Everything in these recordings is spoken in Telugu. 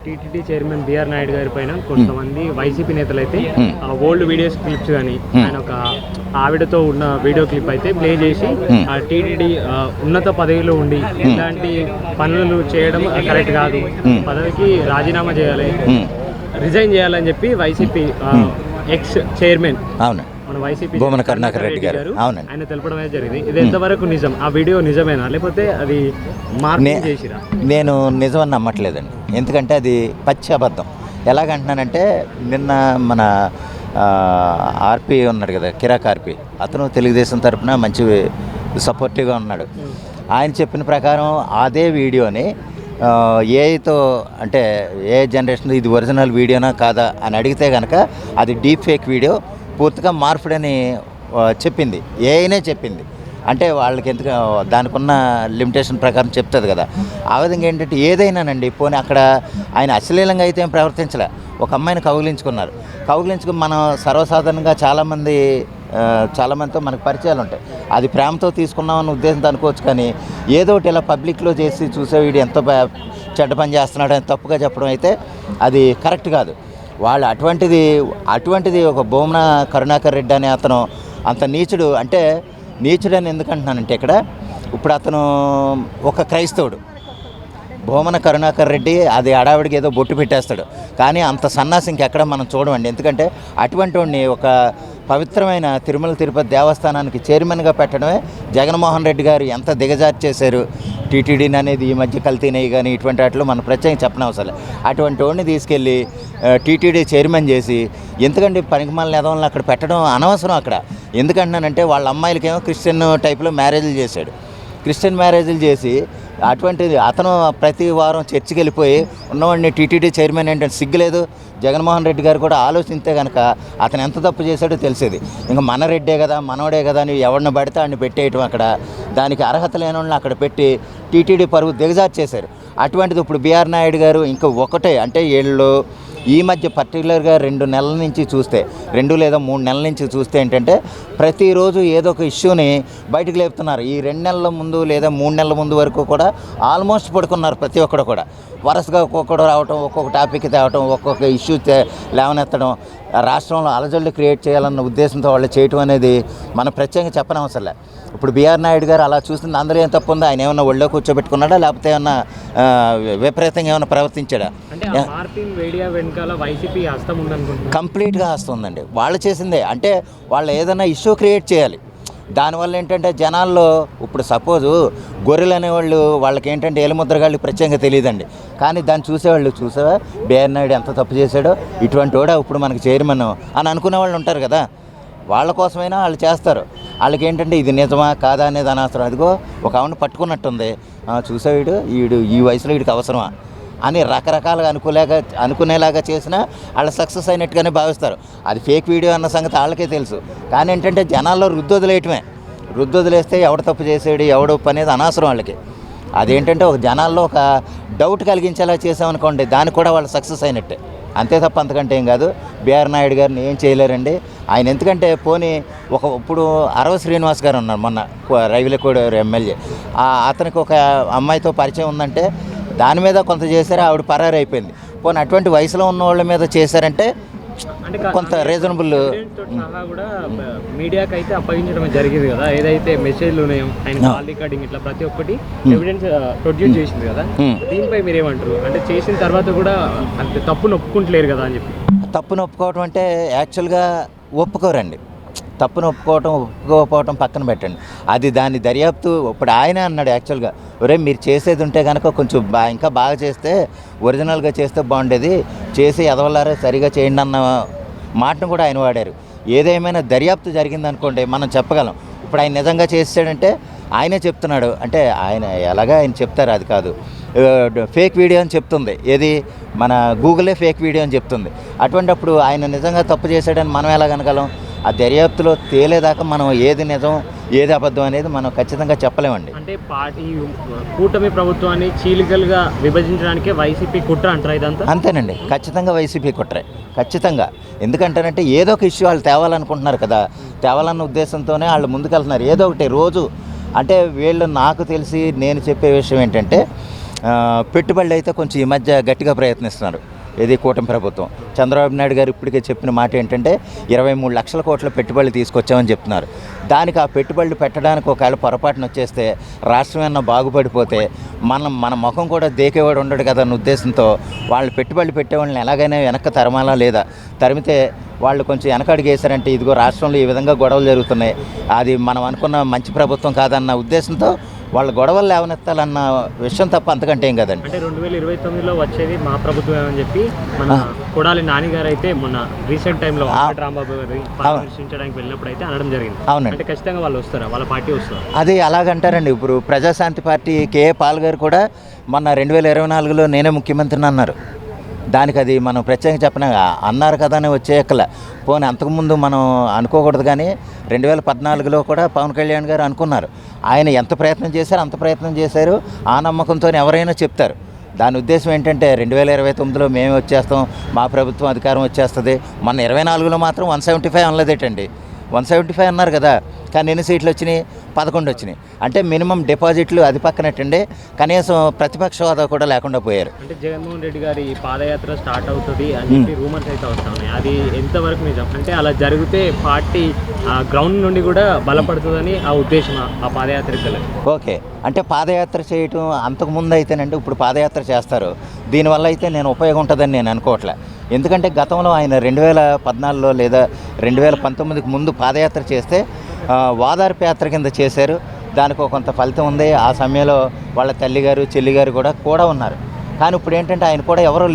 టీటీడీ చైర్మన్ బిఆర్ నాయుడు గారి పైన కొంతమంది వైసీపీ నేతలు అయితే ఓల్డ్ వీడియోస్ క్లిప్స్ కానీ ఆయన ఒక ఆవిడతో ఉన్న వీడియో క్లిప్ అయితే ప్లే చేసి ఆ టీటీడీ ఉన్నత పదవిలో ఉండి ఇలాంటి పనులు చేయడం కరెక్ట్ కాదు, పదవికి రాజీనామా చేయాలి, రిజైన్ చేయాలని చెప్పి వైసీపీ ఎక్స్ చైర్మన్ అవును మన వైసీపీ భూమన కరుణాకర్ రెడ్డి గారు అవునండి ఆయన తెలపడం అయితే జరిగింది. ఇది ఎంతవరకు నిజం? ఆ వీడియో నిజమేనా లేకపోతే అది మార్కెటింగ్ చేసిరా? నేను నిజమని నమ్మట్లేదండి, ఎందుకంటే అది పచ్చి అబద్ధం. ఎలాగంటున్నానంటే నిన్న మన ఆర్పి ఉన్నాడు కదా, కిరాక్ ఆర్పి, అతను తెలుగుదేశం తరఫున మంచి సపోర్టివ్గా ఉన్నాడు. ఆయన చెప్పిన ప్రకారం అదే వీడియోని ఏఐతో అంటే ఏ జనరేషన్ ఇది ఒరిజినల్ వీడియోనా కాదా అని అడిగితే కనుక అది డీప్ ఫేక్ వీడియో, పూర్తిగా మార్పుడని చెప్పింది, ఏఐనే చెప్పింది. అంటే వాళ్ళకి ఎందుకు దానికి ఉన్న లిమిటేషన్ ప్రకారం చెప్తుంది కదా. ఆ విధంగా ఏంటంటే ఏదైనానండి, పోనీ అక్కడ ఆయన అశ్లీలంగా అయితే ఏం ప్రవర్తించలే, ఒక అమ్మాయిని కౌగిలించుకుని మనం సర్వసాధారణంగా చాలామందితో మనకు పరిచయాలు ఉంటాయి, అది ప్రేమతో తీసుకున్నామన్న ఉద్దేశంతో అనుకోవచ్చు. కానీ ఏదో ఒకటి ఇలా పబ్లిక్లో చేసి చూసే వీడు ఎంత చెడ్డ పని చేస్తున్నాడు అని తప్పుగా చెప్పడం అయితే అది కరెక్ట్ కాదు. వాళ్ళు అటువంటిది ఒక భూమన కరుణాకర్ రెడ్డి అనే అతను అంత నీచుడు. అంటే నీచుడని ఎందుకంటున్నానంటే ఇక్కడ ఇప్పుడు అతను ఒక క్రైస్తవుడు, భూమన కరుణాకర్ రెడ్డి అది అడావిడికి ఏదో బొట్టు పెట్టేస్తాడు, కానీ అంత సన్నాసి ఇంకెక్కడ మనం చూడమండి. ఎందుకంటే అటువంటి వాడిని ఒక పవిత్రమైన తిరుమల తిరుపతి దేవస్థానానికి చైర్మన్గా పెట్టడమే జగన్మోహన్ రెడ్డి గారు ఎంత దిగజార్చి చేశారు. టీటీడీని అనేది ఈ మధ్య కల్తీనవి కానీ ఇటువంటి వాటిలో మనం ప్రత్యేకంగా చెప్పనవసరం. అటువంటి వాడిని తీసుకెళ్ళి టీటీడీ చైర్మన్ చేసి ఎందుకంటే పనికిమాలిన నెదవలను అక్కడ పెట్టడం అనవసరం. అక్కడ ఎందుకంటున్నానంటే వాళ్ళ అమ్మాయిలకేమో క్రిస్టియన్ టైప్లో మ్యారేజ్లు చేశాడు, క్రిస్టియన్ మ్యారేజ్లు చేసి అటువంటిది అతను ప్రతి వారం చర్చికి వెళ్ళిపోయి ఉన్నవాడిని టీటీడీ చైర్మన్ ఏంటంటే సిగ్గులేదు. జగన్మోహన్ రెడ్డి గారు కూడా ఆలోచిస్తే కనుక అతను ఎంత తప్పు చేశాడో తెలిసేది. ఇంకా మన రెడ్డే కదా మనోడే కదా అని ఎవరిని పడితే వాడిని పెట్టేయటం, అక్కడ దానికి అర్హత లేని వాళ్ళని అక్కడ పెట్టి టీటీడీ పరువు దిగజార్చేశారు. అటువంటిది ఇప్పుడు బిఆర్ నాయుడు గారు ఇంకా ఒకటే అంటే వీళ్ళు ఈ మధ్య పర్టికులర్గా 2 నెలల నుంచి చూస్తే 2 లేదా 3 నెలల నుంచి చూస్తే ఏంటంటే ప్రతిరోజు ఏదో ఒక ఇష్యూని బయటకు లేపుతున్నారు. ఈ 2 నెలల ముందు లేదా 3 నెలల ముందు వరకు కూడా ఆల్మోస్ట్ పడుకున్నారు ప్రతి ఒక్కడు కూడా. వరుసగా ఒక్కొక్కడు రావటం, ఒక్కొక్క టాపిక్ తేవటం, ఒక్కొక్క ఇష్యూ లేవనెత్తడం, రాష్ట్రంలో అలజడులు క్రియేట్ చేయాలన్న ఉద్దేశంతో వాళ్ళు చేయటం అనేది మనం ప్రత్యేకంగా చెప్పనవసరం. ఇప్పుడు బిఆర్ నాయుడు గారు అలా చూస్తుంది, అందులో ఏం తప్పు ఉందో? ఆయన ఏమన్నా ఒళ్ళో కూర్చోబెట్టుకున్నాడా లేకపోతే ఏమన్నా విపరీతంగా ఏమైనా ప్రవర్తించాడా? కంప్లీట్గా వస్తుందండి వాళ్ళు చేసిందే. అంటే వాళ్ళు ఏదైనా ఇష్యూ క్రియేట్ చేయాలి. దానివల్ల ఏంటంటే జనాల్లో ఇప్పుడు సపోజు గొర్రెలు అనేవాళ్ళు వాళ్ళకి ఏంటంటే ఏలుముద్రగాళ్ళు ప్రత్యేకంగా తెలియదండి, కానీ దాన్ని చూసేవాళ్ళు చూసావా బిఆర్ నాయుడు ఎంత తప్పు చేశాడో, ఇటువంటి వాడు ఇప్పుడు మనకి చైర్మన్ అని అనుకునే వాళ్ళు ఉంటారు కదా. వాళ్ళ కోసమైనా వాళ్ళు చేస్తారు. వాళ్ళకి ఏంటంటే ఇది నిజమా కాదా అనేది అనవసరం. అదిగో ఒక ఆవిడని పట్టుకున్నట్టుంది, చూసేవాడు ఈ వయసులో వీడికి అవసరమా అని రకరకాలుగా అనుకునేలాగా చేసినా వాళ్ళు సక్సెస్ అయినట్టుగానే భావిస్తారు. అది ఫేక్ వీడియో అన్న సంగతి వాళ్ళకే తెలుసు. కానీ ఏంటంటే జనాల్లో రుద్దొదిలేస్తే ఎవడు తప్పు చేసాడు ఎవడు అనేది అనవసరం వాళ్ళకి. అదేంటంటే ఒక జనాల్లో ఒక డౌట్ కలిగించేలా చేసామనుకోండి, దానికి కూడా వాళ్ళు సక్సెస్ అయినట్టే, అంతే తప్ప అంతకంటే ఏం కాదు. బిఆర్ నాయుడు గారిని ఏం చేయలేరండి ఆయన. ఎందుకంటే పోనీ ఇప్పుడు అరవ శ్రీనివాస్ గారు ఉన్నారు, మొన్న రైవిలకోడ ఎమ్మెల్యే, అతనికి ఒక అమ్మాయితో పరిచయం ఉందంటే దాని మీద కొంత చేశారు, ఆవిడ పరారు అయిపోయింది. పోనీ అటువంటి వయసులో ఉన్న వాళ్ళ మీద చేశారంటే కొంత రీజనబుల్. కూడా మీడియాకి అయితే అప్పగించడం జరిగింది కదా, ఏదైతే మెసేజ్లు ఉన్నాయో ఆయన కాల్ రికార్డింగ్ ఇట్లా ప్రతి ఒక్కటి ఎవిడెన్స్ ప్రొడ్యూస్ చేసింది కదా, దీనిపై మీరు ఏమంటారు? అంటే చేసిన తర్వాత కూడా అంటే తప్పును ఒప్పుకుంటలేరు కదా అని చెప్పి. తప్పును ఒప్పుకోవటం అంటే యాక్చువల్గా ఒప్పుకోరండి. తప్పును ఒప్పుకోకపోవటం పక్కన పెట్టండి, అది దాని దర్యాప్తు. ఇప్పుడు ఆయన అన్నాడు యాక్చువల్గా, ఒరే మీరు చేసేది ఉంటే కనుక కొంచెం ఇంకా బాగా చేస్తే ఒరిజినల్గా చేస్తే బాగుండేది, చేసి ఎదవలారే సరిగా చేయండి అన్న మాటను కూడా ఆయన వాడారు. ఏదేమైనా దర్యాప్తు జరిగిందనుకోండి మనం చెప్పగలం. ఇప్పుడు ఆయన నిజంగా చేసాడంటే ఆయనే చెప్తున్నాడు అంటే ఆయన ఎలాగా ఆయన చెప్తారు, అది కాదు ఫేక్ వీడియో అని చెప్తుంది. ఏది మన గూగులే ఫేక్ వీడియో అని చెప్తుంది. అటువంటిప్పుడు ఆయన నిజంగా తప్పు చేశాడని మనం ఎలా కనగలం? ఆ దర్యాప్తులో తేలేదాకా మనం ఏది నిజం ఏది అబద్ధం అనేది మనం ఖచ్చితంగా చెప్పలేమండి. అంటే కూటమి ప్రభుత్వాన్ని చీలికలుగా విభజించడానికే వైసీపీ కుట్ర అంటారా ఇదంతా? అంతేనండి, ఖచ్చితంగా వైసీపీ కుట్రే, ఖచ్చితంగా. ఎందుకంటేనంటే ఏదో ఒక ఇష్యూ వాళ్ళు తేవాలనుకుంటున్నారు కదా, తేవాలన్న ఉద్దేశంతోనే వాళ్ళు ముందుకెళ్తున్నారు ఏదో ఒకటి రోజు. అంటే వీళ్ళు నాకు తెలిసి నేను చెప్పే విషయం ఏంటంటే పెట్టుబడులు అయితే కొంచెం ఈ మధ్య గట్టిగా ప్రయత్నిస్తున్నారు. ఇది కూటమి ప్రభుత్వం. చంద్రబాబు నాయుడు గారు ఇప్పటికే చెప్పిన మాట ఏంటంటే 23 లక్షల కోట్ల పెట్టుబడులు తీసుకొచ్చామని చెప్తున్నారు. దానికి ఆ పెట్టుబడులు పెట్టడానికి ఒకవేళ పొరపాటున వచ్చేస్తే రాష్ట్రం ఏమన్నా బాగుపడిపోతే మన ముఖం కూడా దేకేవాడు ఉండడు కదా అన్న ఉద్దేశంతో వాళ్ళు పెట్టుబడులు పెట్టేవాళ్ళని ఎలాగైనా వెనక్కి తరమాలా లేదా, తరిమితే వాళ్ళు కొంచెం వెనకడుగేశారంటే ఇదిగో రాష్ట్రంలో ఈ విధంగా గొడవలు జరుగుతున్నాయి, అది మనం అనుకున్న మంచి ప్రభుత్వం కాదన్న ఉద్దేశంతో వాళ్ళ గొడవలు లేవనెత్తాలన్న విషయం తప్ప అంతకంటే ఏం కదండి. అంటే 2029లో వచ్చేది మా ప్రభుత్వం అని చెప్పి మన కొడాలి నాని గారు అయితే మొన్న రీసెంట్ టైంలో రాంబాబు గారి పరామర్శించడానికి వెళ్ళినప్పుడు అయితే అనడం జరిగింది. అవునండి. అంటే ఖచ్చితంగా వాళ్ళు వస్తారా, వాళ్ళ పార్టీ వస్తారా? అది అలాగంటారండి. ఇప్పుడు ప్రజాశాంతి పార్టీ కేఏ పాల్ గారు కూడా మొన్న 2024లో నేనే ముఖ్యమంత్రిని అన్నారు. దానికి అది మనం ప్రత్యేకంగా చెప్పిన అన్నారు కదా అని వచ్చేయక్కల. పోనీ అంతకుముందు మనం అనుకోకూడదు, కానీ 2014లో కూడా పవన్ కళ్యాణ్ గారు అనుకున్నారు. ఆయన ఎంత ప్రయత్నం చేశారు అంత ప్రయత్నం చేశారు. ఆ నమ్మకంతో ఎవరైనా చెప్తారు. దాని ఉద్దేశం ఏంటంటే 2029లో మేము వచ్చేస్తాం, మా ప్రభుత్వం అధికారం వచ్చేస్తుంది. మన 24లో మాత్రం 175 అనలేదేటండి, 175 అన్నారు కదా. కానీ ఎన్ని సీట్లు వచ్చినాయి? 11 వచ్చినాయి. అంటే మినిమం డిపాజిట్లు అది పక్కనట్టండి, కనీసం ప్రతిపక్ష హోదా కూడా లేకుండా పోయారు. అంటే జగన్మోహన్ రెడ్డి గారి పాదయాత్ర స్టార్ట్ అవుతుంది అని చెప్పి రూమర్స్ అయితే వస్తా ఉన్నాయి. అది ఎంతవరకు నిజం? అంటే అలా జరిగితే పార్టీ గ్రౌండ్ నుండి కూడా బలపడుతుందని ఆ ఉద్దేశం ఆ పాదయాత్ర. ఓకే, అంటే పాదయాత్ర చేయటం అంతకుముందు అయితేనండి, ఇప్పుడు పాదయాత్ర చేస్తారు. దీనివల్ల అయితే నేను ఉపయోగం ఉంటుందని నేను అనుకోవట్లే. ఎందుకంటే గతంలో ఆయన 2014లో లేదా 2019కి ముందు పాదయాత్ర చేస్తే ఓదార్పు యాత్ర కింద చేశారు. దానికి కొంత ఫలితం ఉంది. ఆ సమయంలో వాళ్ళ తల్లిగారు చెల్లిగారు కూడా ఉన్నారు. కానీ ఇప్పుడు ఏంటంటే ఆయన కూడా ఎవరూ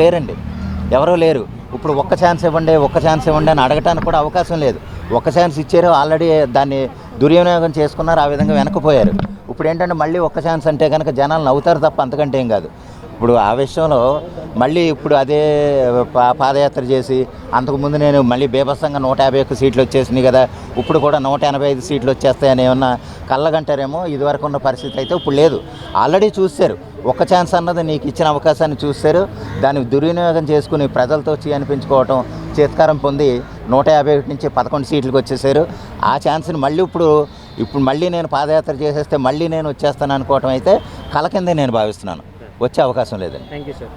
లేరు. ఇప్పుడు ఒక్క ఛాన్స్ ఇవ్వండి అని అడగటానికి కూడా అవకాశం లేదు. ఒక్క ఛాన్స్ ఇచ్చారు, ఆల్రెడీ దాన్ని దుర్వినియోగం చేసుకున్నారు, ఆ విధంగా వెనకపోయారు. ఇప్పుడు ఏంటంటే మళ్ళీ ఒక్క ఛాన్స్ అంటే కనుక జనాలు నవ్వుతారు తప్ప అంతకంటే ఏం కాదు. ఇప్పుడు ఆ విషయంలో మళ్ళీ ఇప్పుడు అదే పాదయాత్ర చేసి అంతకుముందు నేను మళ్ళీ బీభత్సంగా 151 సీట్లు వచ్చేసినాయి కదా, ఇప్పుడు కూడా 185 సీట్లు వచ్చేస్తాయని ఏమన్నా కళ్ళగంటారేమో. ఇదివరకు ఉన్న పరిస్థితి అయితే ఇప్పుడు లేదు. ఆల్రెడీ చూశారు, ఒక్క ఛాన్స్ అన్నది నీకు ఇచ్చిన అవకాశాన్ని చూశారు, దాన్ని దుర్వినియోగం చేసుకుని ప్రజలతో అనిపించుకోవటం చేత్కారం పొంది 151 నుంచి 11 సీట్లకు వచ్చేసారు. ఆ ఛాన్స్ని మళ్ళీ ఇప్పుడు మళ్ళీ నేను పాదయాత్ర చేసేస్తే మళ్ళీ నేను వచ్చేస్తాను అనుకోవటం అయితే కల కిందే నేను భావిస్తున్నాను. వచ్చే అవకాశం లేదండి. Thank you sir.